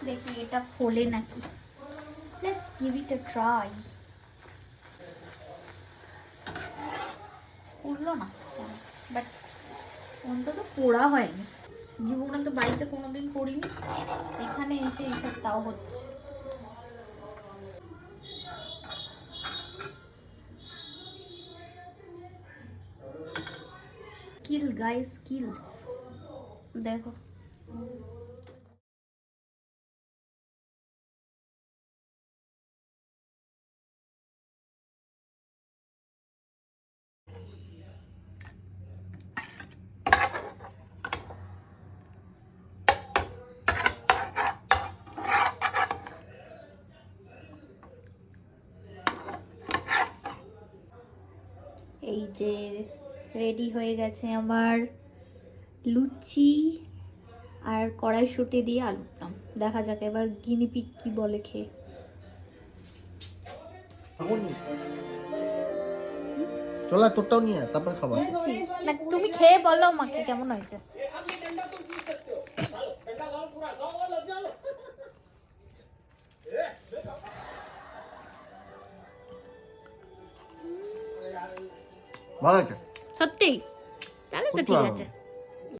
দেখি এটা ফোলে নাকি। Let's give it a try. উঠলো না, বাট অন্তত পোড়া হয়নি। জীবনে তো বাড়িতে কোনোদিন করিনি, এখানে এসে এইসব তাও হচ্ছে। স্কিল গাইস, স্কিল দেখো। এই যে রেডি হয়ে গেছে আমার লুচি আর কড়াইশুঁটি দিয়ে আলুর দম। দেখা যাক এবার গিনিপিগ কি বলে খেয়ে। চলা তোরটাও নিয়ে তারপর খাবার। না তুমি খেয়ে বলো আমাকে কেমন হয়েছে। ভালো আছে সত্যি? তাহলে তো ঠিক আছে।